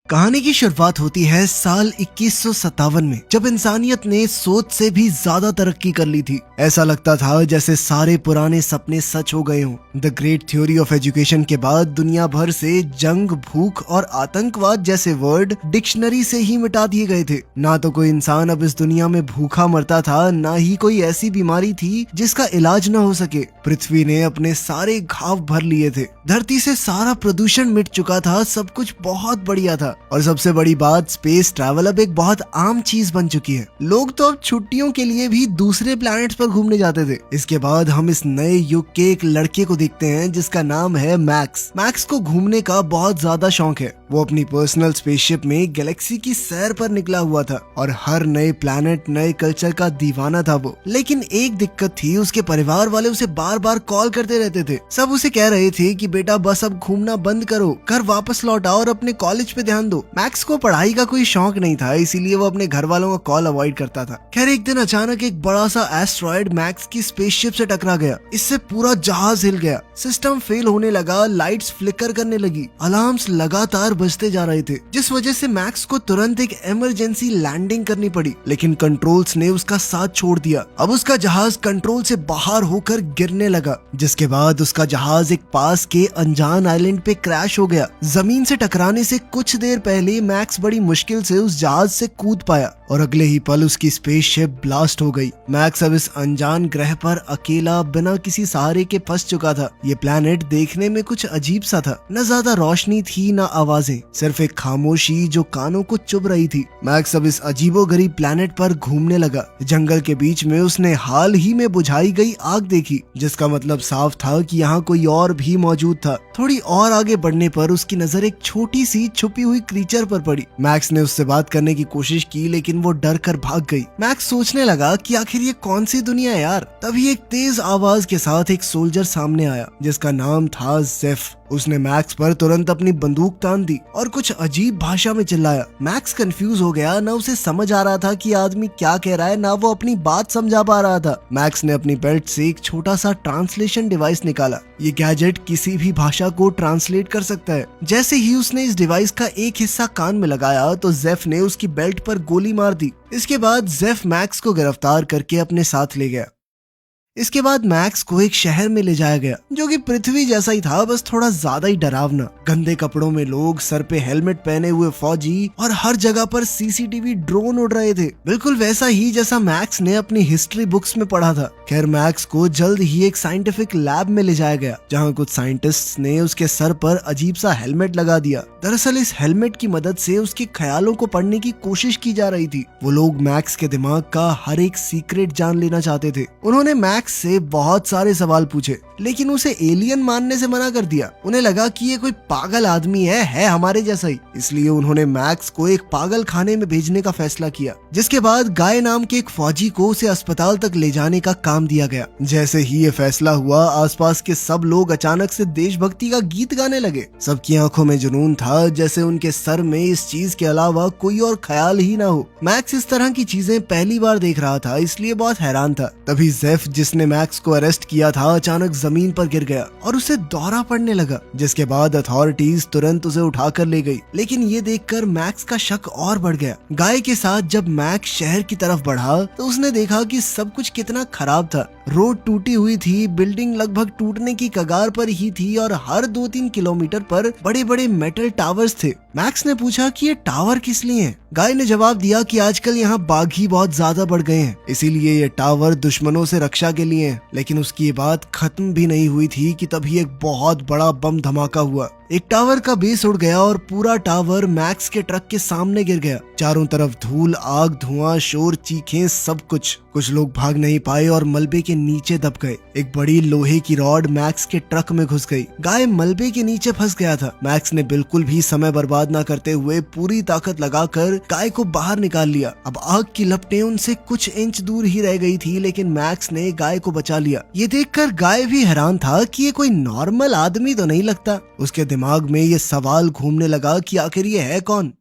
कहानी की शुरुआत होती है साल 2157 में, जब इंसानियत ने सोच से भी ज्यादा तरक्की कर ली थी। ऐसा लगता था जैसे सारे पुराने सपने सच हो गए हों। The great theory of education के बाद दुनिया भर से जंग, भूख और आतंकवाद जैसे वर्ड डिक्शनरी से ही मिटा दिए गए थे। ना तो कोई इंसान अब इस दुनिया में भूखा मरता था, ना ही कोई ऐसी बीमारी थी जिसका इलाज न हो सके। पृथ्वी ने अपने सारे घाव भर लिए थे, धरती से सारा प्रदूषण मिट चुका था, सब कुछ बहुत बढ़िया था। और सबसे बड़ी बात, स्पेस ट्रैवल अब एक बहुत आम चीज बन चुकी है। लोग तो अब छुट्टियों के लिए भी दूसरे प्लैनेट्स पर घूमने जाते थे। इसके बाद हम इस नए युग के एक लड़के को देखते हैं जिसका नाम है मैक्स। मैक्स को घूमने का बहुत ज्यादा शौक है। वो अपनी पर्सनल स्पेसशिप में गैलेक्सी की सैर पर निकला हुआ था और हर नए प्लैनेट, नए कल्चर का दीवाना था वो। लेकिन एक दिक्कत थी, उसके परिवार वाले उसे बार बार कॉल करते रहते थे। सब उसे कह रहे थे कि बेटा बस अब घूमना बंद करो, घर वापस लौट आओ और अपने कॉलेज पे ध्यान दो। मैक्स को पढ़ाई का कोई शौक नहीं था, इसीलिए वो अपने घर वालों का कॉल अवॉइड करता था। खैर एक दिन अचानक एक बड़ा सा एस्ट्रॉयड मैक्स की स्पेसशिप से टकरा गया। इससे पूरा जहाज हिल गया, सिस्टम फेल होने लगा, लाइट्स फ्लिकर करने लगी, अलार्म्स लगातार बजते जा रहे थे, जिस वजह से मैक्स को तुरंत एक इमरजेंसी लैंडिंग करनी पड़ी। लेकिन कंट्रोल्स ने उसका साथ छोड़ दिया। अब उसका जहाज कंट्रोल से बाहर होकर गिरने लगा, जिसके बाद उसका जहाज एक पास के अनजान आइलैंड पे क्रैश हो गया। जमीन से टकराने से कुछ देर पहले मैक्स बड़ी मुश्किल से उस जहाज से कूद पाया और अगले ही पल उसकी स्पेसशिप ब्लास्ट हो गई। मैक्स अब इस अनजान ग्रह पर अकेला बिना किसी सहारे के फंस चुका था। ये प्लैनेट देखने में कुछ अजीब सा था, न ज्यादा रोशनी थी न आवाजें, सिर्फ एक खामोशी जो कानों को चुभ रही थी। मैक्स अब इस अजीबोगरीब प्लैनेट पर घूमने लगा। जंगल के बीच में उसने हाल ही में बुझाई गई आग देखी, जिसका मतलब साफ था कि यहाँ कोई और भी मौजूद था। थोड़ी और आगे बढ़ने पर उसकी नजर एक छोटी सी छुपी हुई क्रीचर पर पड़ी। मैक्स ने उससे बात करने की कोशिश की, लेकिन वो डर कर भाग गई। मैक्स सोचने लगा कि आखिर ये कौन सी दुनिया है यार। तभी एक तेज आवाज के साथ एक सोल्जर सामने आया, जिसका नाम था जेफ। उसने मैक्स पर तुरंत अपनी बंदूक तान दी और कुछ अजीब भाषा में चिल्लाया। मैक्स कंफ्यूज हो गया, ना उसे समझ आ रहा था कि आदमी क्या कह रहा है, ना वो अपनी बात समझा पा रहा था। मैक्स ने अपनी बेल्ट से एक छोटा सा ट्रांसलेशन डिवाइस निकाला। ये गैजेट किसी भी भाषा को ट्रांसलेट कर सकता है। जैसे ही उसने इस डिवाइस का एक हिस्सा कान में लगाया तो जेफ ने उसकी बेल्ट पर गोली मार दी। इसके बाद जेफ मैक्स को गिरफ्तार करके अपने साथ ले गया। इसके बाद मैक्स को एक शहर में ले जाया गया, जो कि पृथ्वी जैसा ही था, बस थोड़ा ज्यादा ही डरावना। गंदे कपड़ों में लोग, सर पे हेलमेट पहने हुए फौजी और हर जगह पर सीसीटीवी ड्रोन उड़ रहे थे, बिल्कुल वैसा ही जैसा मैक्स ने अपनी हिस्ट्री बुक्स में पढ़ा था। खैर मैक्स को जल्द ही एक साइंटिफिक लैब में ले जाया गया, जहाँ कुछ साइंटिस्ट्स ने उसके सर पर अजीब सा हेलमेट लगा दिया। दरअसल इस हेलमेट की मदद से उसके ख्यालों को पढ़ने की कोशिश की जा रही थी। वो लोग मैक्स के दिमाग का हर एक सीक्रेट जान लेना चाहते थे। उन्होंने मैक्स से बहुत सारे सवाल पूछे, लेकिन उसे एलियन मानने से मना कर दिया। उन्हें लगा कि ये कोई पागल आदमी है हमारे जैसा ही। इसलिए उन्होंने मैक्स को एक पागल खाने में भेजने का फैसला किया, जिसके बाद गाय नाम के एक फौजी को उसे अस्पताल तक ले जाने का काम दिया गया। जैसे ही ये फैसला हुआ, आसपास के सब लोग अचानक से देशभक्ति का गीत गाने लगे। सबकी आंखों में जुनून था, जैसे उनके सर में इस चीज के अलावा कोई और ख्याल ही ना हो। मैक्स इस तरह की चीजें पहली बार देख रहा था, इसलिए बहुत हैरान था। तभी जेफ, जिसने मैक्स को अरेस्ट किया था, अचानक जमीन पर गिर गया और उसे दौरा पड़ने लगा, जिसके बाद अथॉरिटीज तुरंत उसे उठाकर ले गई। लेकिन ये देखकर मैक्स का शक और बढ़ गया। गाय के साथ जब मैक्स शहर की तरफ बढ़ा तो उसने देखा कि सब कुछ कितना खराब था। रोड टूटी हुई थी, बिल्डिंग लगभग टूटने की कगार पर ही थी और हर 2-3 किलोमीटर पर बड़े बड़े मेटल टावर्स थे। मैक्स ने पूछा कि ये टावर किस लिए हैं? गाय ने जवाब दिया कि आजकल यहाँ बाघ ही बहुत ज्यादा बढ़ गए हैं, इसीलिए ये टावर दुश्मनों से रक्षा के लिए हैं। लेकिन उसकी ये बात खत्म भी नहीं हुई थी कि तभी एक बहुत बड़ा बम धमाका हुआ। एक टावर का बेस उड़ गया और पूरा टावर मैक्स के ट्रक के सामने गिर गया। चारों तरफ धूल, आग, धुआं, शोर, चीखें, सब कुछ। कुछ लोग भाग नहीं पाए और मलबे के नीचे दब गए। एक बड़ी लोहे की रॉड मैक्स के ट्रक में घुस गई। गाय मलबे के नीचे फंस गया था। मैक्स ने बिल्कुल भी समय बर्बाद न करते हुए पूरी ताकत लगाकर गाय को बाहर निकाल लिया। अब आग की लपटें उनसे कुछ इंच दूर ही रह गई थी, लेकिन मैक्स ने गाय को बचा लिया। ये देखकर गाय भी हैरान था कि ये कोई नॉर्मल आदमी तो नहीं लगता। उसके दिमाग में ये सवाल घूमने लगा कि आखिर ये है कौन।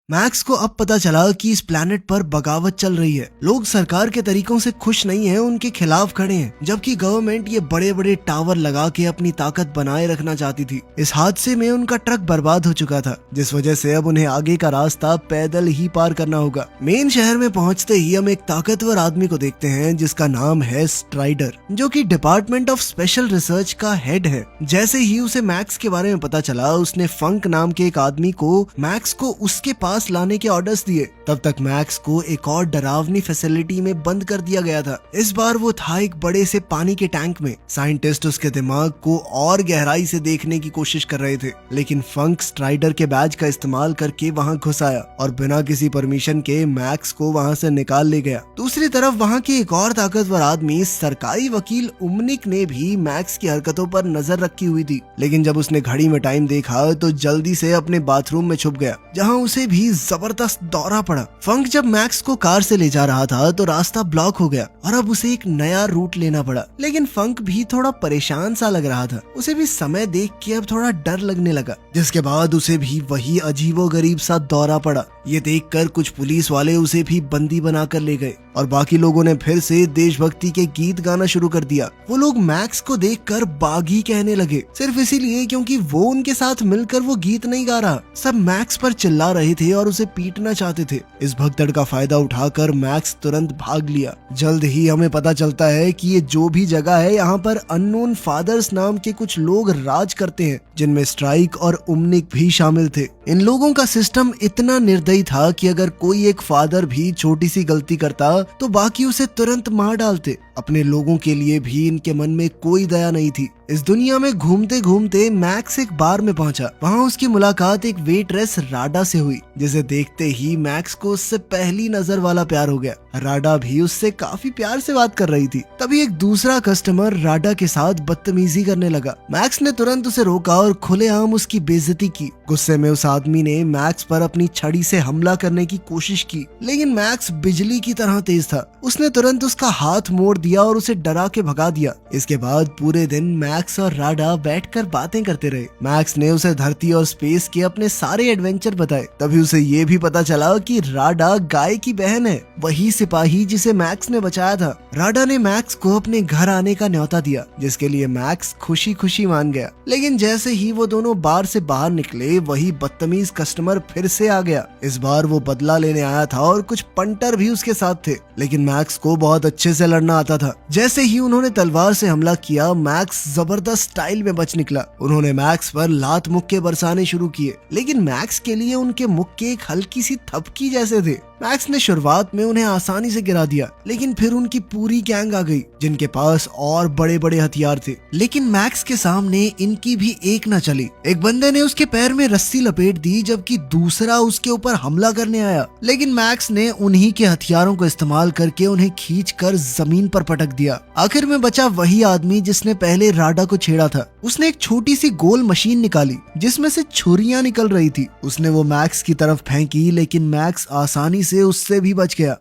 मैक्स को अब पता चला कि इस प्लेनेट पर बगावत चल रही है। लोग सरकार के तरीकों से खुश नहीं हैं, उनके खिलाफ खड़े हैं, जबकि गवर्नमेंट ये बड़े बड़े टावर लगा के अपनी ताकत बनाए रखना चाहती थी। इस हादसे में उनका ट्रक बर्बाद हो चुका था, जिस वजह से अब उन्हें आगे का रास्ता पैदल ही पार करना होगा। मेन शहर में पहुंचते ही हम एक ताकतवर आदमी को देखते हैं जिसका नाम है स्ट्राइडर, जो कि डिपार्टमेंट ऑफ स्पेशल रिसर्च का हेड है। जैसे ही उसे मैक्स के बारे में पता चला, उसने फंक नाम के एक आदमी को मैक्स को उसके पास लाने के ऑर्डर्स दिए। तब तक मैक्स को एक और डरावनी फैसिलिटी में बंद कर दिया गया था। इस बार वो था एक बड़े से पानी के टैंक में। साइंटिस्ट उसके दिमाग को और गहराई से देखने की कोशिश कर रहे थे, लेकिन फंक स्ट्राइडर के बैज का इस्तेमाल करके वहां घुस आया और बिना किसी परमिशन के मैक्स को वहां से निकाल ले गया। दूसरी तरफ वहां के एक और ताकतवर आदमी सरकारी वकील उमनिक ने भी मैक्स की हरकतों पर नजर रखी हुई थी, लेकिन जब उसने घड़ी में टाइम देखा तो जल्दी से अपने बाथरूम में छुप गया, जहां उसे भी जबरदस्त दौरा पड़ा। फंक जब मैक्स को कार से ले जा रहा था तो रास्ता ब्लॉक हो गया और अब उसे एक नया रूट लेना पड़ा। लेकिन फंक भी थोड़ा परेशान सा लग रहा था। उसे भी समय देख के अब थोड़ा डर लगने लगा, जिसके बाद उसे भी वही अजीबोगरीब सा दौरा पड़ा। ये देखकर कुछ पुलिस वाले उसे भी बंदी बनाकर ले गए और बाकी लोगों ने फिर से देशभक्ति के गीत गाना शुरू कर दिया। वो लोग मैक्स को देखकर बागी कहने लगे, सिर्फ इसीलिए क्योंकि वो उनके साथ मिलकर वो गीत नहीं गा रहा। सब मैक्स पर चिल्ला रहे थे और उसे पीटना चाहते थे। इस भगदड़ का फायदा उठाकर मैक्स तुरंत भाग लिया। जल्द ही हमें पता चलता है कि ये जो भी जगह है, यहाँ पर अननोन फादर्स नाम के कुछ लोग राज करते हैं, जिनमें स्ट्राइक और उमनिक भी शामिल थे। इन लोगों का सिस्टम इतना निर्दयी था कि अगर कोई एक फादर भी छोटी सी गलती करता तो बाकी उसे तुरंत मार डालते। अपने लोगों के लिए भी इनके मन में कोई दया नहीं थी। इस दुनिया में घूमते घूमते मैक्स एक बार में पहुंचा। वहां उसकी मुलाकात एक वेट्रेस राडा से हुई, जिसे देखते ही मैक्स को उससे पहली नजर वाला प्यार हो गया। राडा भी उससे काफी प्यार से बात कर रही थी। तभी एक दूसरा कस्टमर राडा के साथ बदतमीजी करने लगा। मैक्स ने तुरंत उसे रोका और खुलेआम उसकी बेइज्जती की। गुस्से में उस आदमी ने मैक्स पर अपनी छड़ी से हमला करने की कोशिश की, लेकिन मैक्स बिजली की तरह तेज था। उसने तुरंत उसका हाथ मोड़ दिया और उसे डरा के भगा दिया। इसके बाद पूरे दिन मैक्स और राडा बैठकर बातें करते रहे। मैक्स ने उसे धरती और स्पेस के अपने सारे एडवेंचर बताए। तभी उसे ये भी पता चला कि राडा गाय की बहन है, वही सिपाही जिसे मैक्स ने बचाया था। राडा ने मैक्स को अपने घर आने का न्योता दिया, जिसके लिए मैक्स खुशी खुशी मान गया। लेकिन जैसे ही वो दोनों बार से बाहर निकले, वही बदतमीज कस्टमर फिर से आ गया। इस बार वो बदला लेने आया था और कुछ पंटर भी उसके साथ थे, लेकिन मैक्स को बहुत अच्छे से लड़ना आता था। जैसे ही उन्होंने तलवार से हमला किया, मैक्स जबरदस्त स्टाइल में बच निकला। उन्होंने मैक्स पर लात मुक्के बरसाने शुरू किए, लेकिन मैक्स के लिए उनके मुक्के एक हल्की सी थपकी जैसे थे। मैक्स ने शुरुआत में उन्हें आसानी से गिरा दिया, लेकिन फिर उनकी पूरी गैंग आ गई, जिनके पास और बड़े बड़े हथियार थे। लेकिन मैक्स के सामने इनकी भी एक न चली। एक बंदे ने उसके पैर में रस्सी लपेट दी, जबकि दूसरा उसके ऊपर हमला करने आया। लेकिन मैक्स ने उन्हीं के हथियारों को इस्तेमाल करके उन्हें खींचकर जमीन पर पटक दिया। आखिर में बचा वही आदमी जिसने पहले राडा को छेड़ा था। उसने एक छोटी सी गोल मशीन निकाली, जिसमें से छुरियां निकल रही थी। उसने वो मैक्स की तरफ फेंकी, लेकिन मैक्स आसानी से उससे भी बच गया।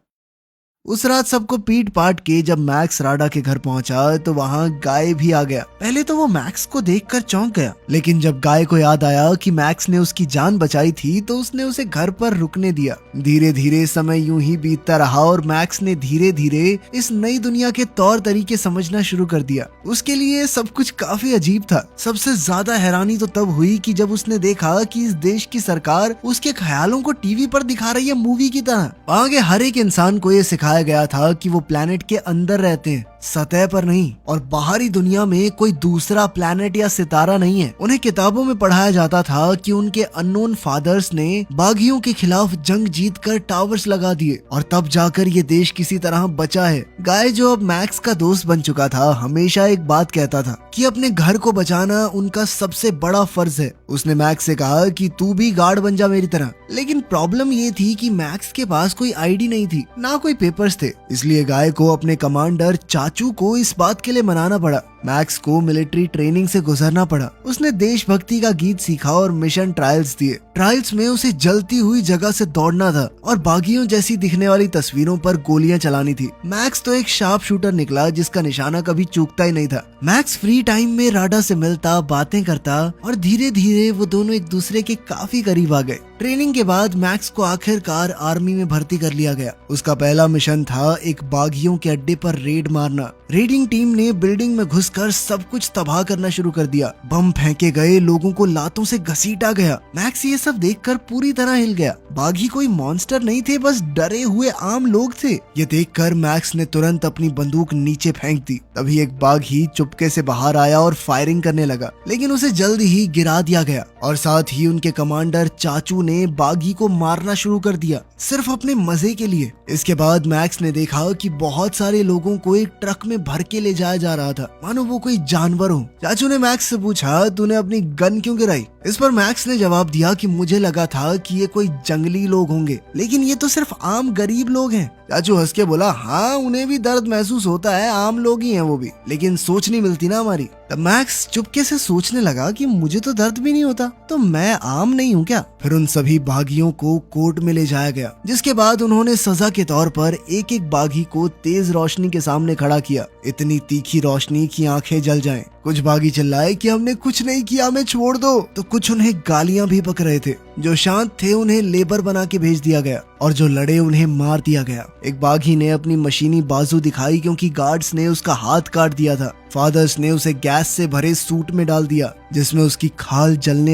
उस रात सबको पीट पाट के जब मैक्स राडा के घर पहुंचा तो वहां गाय भी आ गया। पहले तो वो मैक्स को देखकर चौंक गया, लेकिन जब गाय को याद आया कि मैक्स ने उसकी जान बचाई थी तो उसने उसे घर पर रुकने दिया। धीरे धीरे समय यूं ही बीतता रहा और मैक्स ने धीरे धीरे इस नई दुनिया के तौर तरीके समझना शुरू कर दिया। उसके लिए सब कुछ काफी अजीब था। सबसे ज्यादा हैरानी तो तब हुई कि जब उसने देखा कि इस देश की सरकार उसके ख्यालों को टीवी पर दिखा रही है मूवी की तरह। वहां के हर एक इंसान को ये सिखाया गया था कि वो प्लेनेट के अंदर रहते हैं, सतह पर नहीं, और बाहरी दुनिया में कोई दूसरा प्लेनेट या सितारा नहीं है। उन्हें किताबों में पढ़ाया जाता था कि उनके अननोन फादर्स ने बागियों के खिलाफ जंग जीतकर टावर्स लगा दिए और तब जाकर ये देश किसी तरह बचा है। गाय, जो अब मैक्स का दोस्त बन चुका था, हमेशा एक बात कहता था कि अपने घर को बचाना उनका सबसे बड़ा फर्ज है। उसने मैक्स से कहा कि तू भी गार्ड बन जा मेरी तरह। लेकिन प्रॉब्लम ये थी कि मैक्स के पास कोई आईडी नहीं थी, ना कोई पेपर्स थे। इसलिए गाय को अपने कमांडर चाचू को इस बात के लिए मनाना पड़ा। मैक्स को मिलिट्री ट्रेनिंग से गुजरना पड़ा। उसने देशभक्ति का गीत सीखा और मिशन ट्रायल्स दिए। ट्रायल्स में उसे जलती हुई जगह से दौड़ना था और बागियों जैसी दिखने वाली तस्वीरों पर गोलियां चलानी थी। मैक्स तो एक शार्प शूटर निकला जिसका निशाना कभी चूकता ही नहीं था। मैक्स फ्री टाइम में राडा से मिलता, बातें करता और धीरे धीरे वो दोनों एक दूसरे के काफी करीब आ गए। ट्रेनिंग के बाद मैक्स को आखिरकार आर्मी में भर्ती कर लिया गया। उसका पहला मिशन था एक बागियों के अड्डे पर रेड मारना। रेडिंग टीम ने बिल्डिंग में घुसकर सब कुछ तबाह करना शुरू कर दिया। बम फेंके गए, लोगों को लातों से घसीटा गया। मैक्स ये सब देखकर पूरी तरह हिल गया। बागी कोई मॉन्स्टर नहीं थे, बस डरे हुए आम लोग थे। ये देखकर मैक्स ने तुरंत अपनी बंदूक नीचे फेंक दी। तभी एक बागी चुपके से बाहर आया और फायरिंग करने लगा, लेकिन उसे जल्द ही गिरा दिया गया और साथ ही उनके कमांडर चाचू ने बागी को मारना शुरू कर दिया, सिर्फ अपने मजे के लिए। इसके बाद मैक्स ने देखा कि बहुत सारे लोगों को एक ट्रक में भर के ले जाया जा रहा था, मानो वो कोई जानवर हो। चाचू ने मैक्स से पूछा, तूने अपनी गन क्यों गिराई? इस पर मैक्स ने जवाब दिया कि मुझे लगा था कि ये कोई जंगली लोग होंगे, लेकिन ये तो सिर्फ आम गरीब लोग हैं। चाचू हंस के बोला, हाँ उन्हें भी दर्द महसूस होता है, आम लोग ही हैं वो भी, लेकिन सोच नहीं मिलती ना हमारी। तब मैक्स चुपके से सोचने लगा कि मुझे तो दर्द भी नहीं होता, तो मैं आम नहीं हूँ क्या? फिर उन सभी बागियों को कोर्ट में ले जाया गया, जिसके बाद उन्होंने सजा के तौर पर एक एक बागी को तेज रोशनी के सामने खड़ा किया, इतनी तीखी रोशनी की आंखें जल जाएं। कुछ बागी चिल्लाए कि हमने कुछ नहीं किया, हमें छोड़ दो, तो कुछ उन्हें गालियां भी बक रहे थे। जो शांत थे उन्हें लेबर बना के भेज दिया गया और जो लड़े उन्हें मार दिया गया। एक बागी ने अपनी मशीनी बाजू दिखाई क्योंकि गार्ड्स ने उसका हाथ काट दिया था। फादर्स ने उसे गैस से भरे सूट में डाल दिया जिसमें उसकी खाल जलने